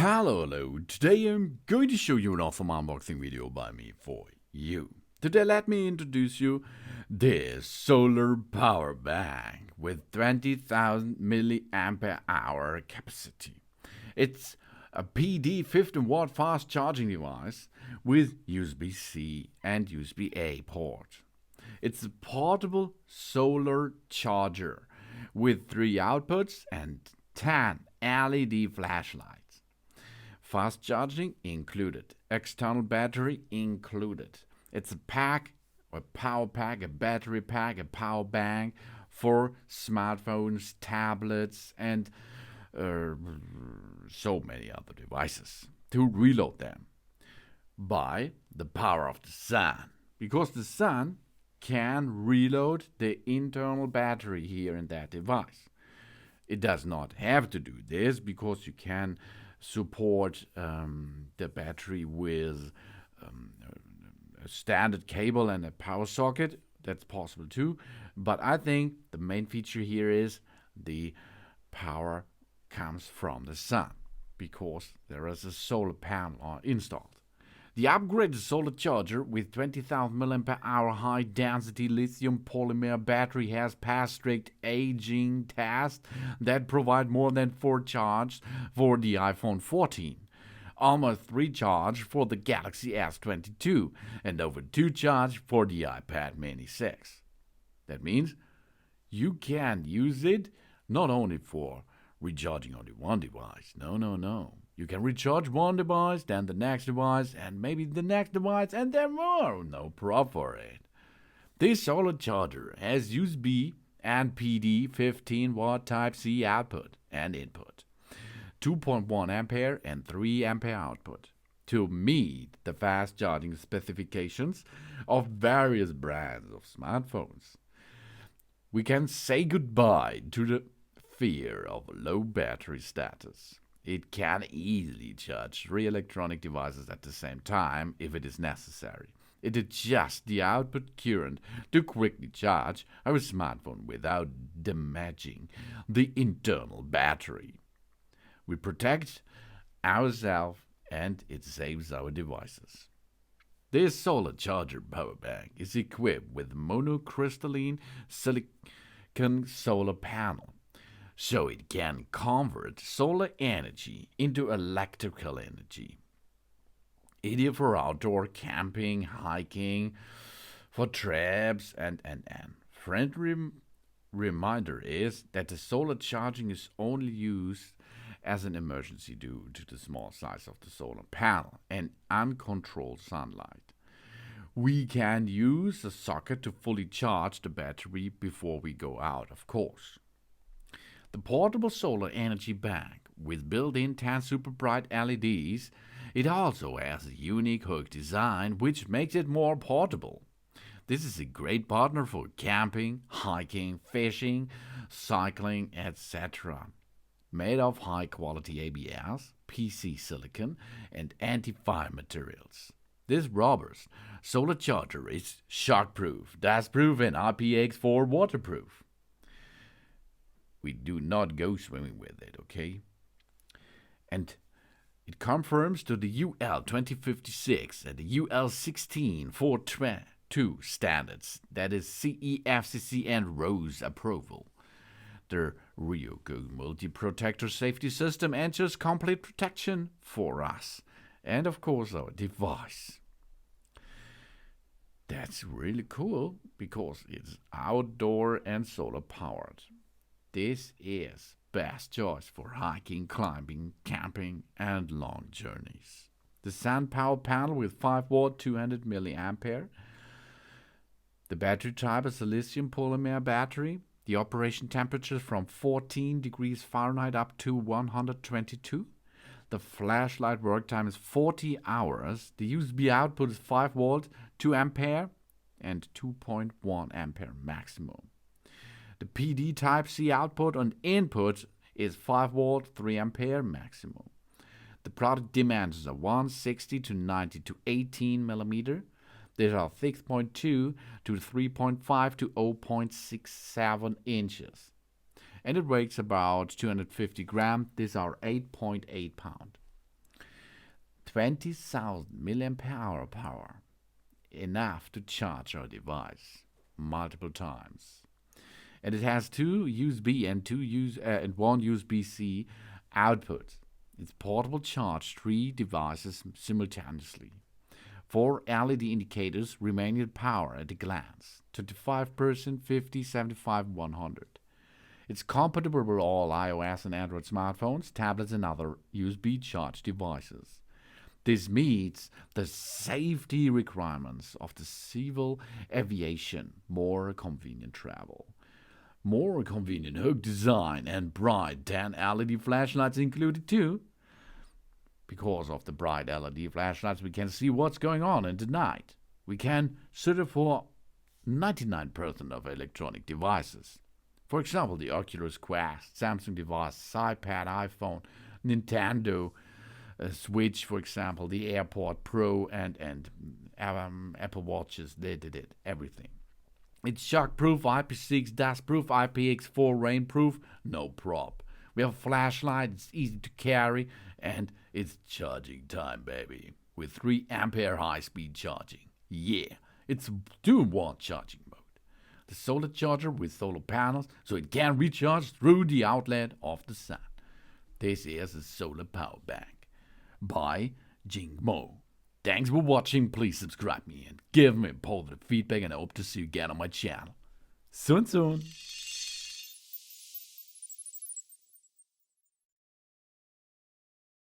Hello, today I'm going to show you an awesome unboxing video by me for you. Today let me introduce you this solar power bank with 20,000 milliampere hour capacity. It's a PD15W fast charging device with USB-C and USB-A port. It's a portable solar charger with 3 outputs and 10 LED flashlights. Fast charging included. External battery included. It's a pack, a power pack, a battery pack, a power bank for smartphones, tablets, and so many other devices to reload them by the power of the sun. Because the sun can reload the internal battery here in that device. It does not have to do this because you can support the battery with a standard cable and a power socket. That's possible too. But I think the main feature here is the power comes from the sun because there is a solar panel installed. The upgraded solar charger with 20,000 mAh high-density lithium-polymer battery has passed strict aging tests that provide more than 4 charges for the iPhone 14, almost 3 charges for the Galaxy S22, and over 2 charges for the iPad mini 6. That means you can use it not only for recharging only one device. No. You can recharge one device, then the next device, and maybe the next device, and then more. No problem for it. This solar charger has USB and PD15W Type-C output and input, 2.1 ampere and 3 ampere output to meet the fast charging specifications of various brands of smartphones. We can say goodbye to the fear of low battery status. It can easily charge 3 electronic devices at the same time if it is necessary. It adjusts the output current to quickly charge our smartphone without damaging the internal battery. We protect ourselves and it saves our devices. This solar charger power bank is equipped with monocrystalline silicon solar panel, so it can convert solar energy into electrical energy. Ideal for outdoor camping, hiking, for trips, and. Friendly reminder is that the solar charging is only used as an emergency due to the small size of the solar panel and uncontrolled sunlight. We can use the socket to fully charge the battery before we go out, of course. The portable solar energy bank with built-in 10 super bright LEDs, it also has a unique hook design which makes it more portable. This is a great partner for camping, hiking, fishing, cycling, etc. Made of high-quality ABS, PC silicon, and anti-fire materials. This robust solar charger is shockproof, dustproof, and IPX4 waterproof. We do not go swimming with it, okay? And it conforms to the UL 2056 and the UL 16422 standards, that is CE, FCC, and RoHS approval. The Ryoko multi-protector safety system ensures complete protection for us and, of course, our device. That's really cool because it's outdoor and solar powered. This is best choice for hiking, climbing, camping, and long journeys. The sun power panel with 5-watt 200 milliampere. The battery type is a lithium polymer battery. The operation temperature from 14 degrees Fahrenheit up to 122. The flashlight work time is 40 hours. The USB output is 5 volt, 2 ampere, and 2.1 ampere maximum. The PD Type-C output and input is 5 volt, 3 ampere maximum. The product dimensions are 160 to 90 to 18 millimeter. These are 6.2 to 3.5 to 0.67 inches. And it weighs about 250 grams. These are 8.8 pounds. 20,000 milliampere hour power, enough to charge our device multiple times. And it has two USB and one USB-C outputs. It's portable, charge 3 devices simultaneously. 4 LED indicators remaining power at a glance: 25%, 50, 75, 100. It's compatible with all iOS and Android smartphones, tablets, and other USB charge devices. This meets the safety requirements of the civil aviation, more convenient travel. More convenient hook design and bright 10 LED flashlights included too. Because of the bright LED flashlights, we can see what's going on in the night. We can search for 99% of electronic devices. For example, the Oculus Quest, Samsung device, iPad, iPhone, Nintendo Switch, for example, the AirPod Pro and Apple Watches. They did it, everything. It's shockproof, IP6, dustproof, IPX4 rainproof, no prop. We have a flashlight, it's easy to carry, and it's charging time, baby. With 3 ampere high-speed charging. Yeah, it's 2-in-1 charging mode. The solar charger with solar panels, so it can recharge through the outlet of the sun. This is a solar power bank by Jingmo. Thanks for watching. Please subscribe me and give me positive feedback, and I hope to see you again on my channel. Soon.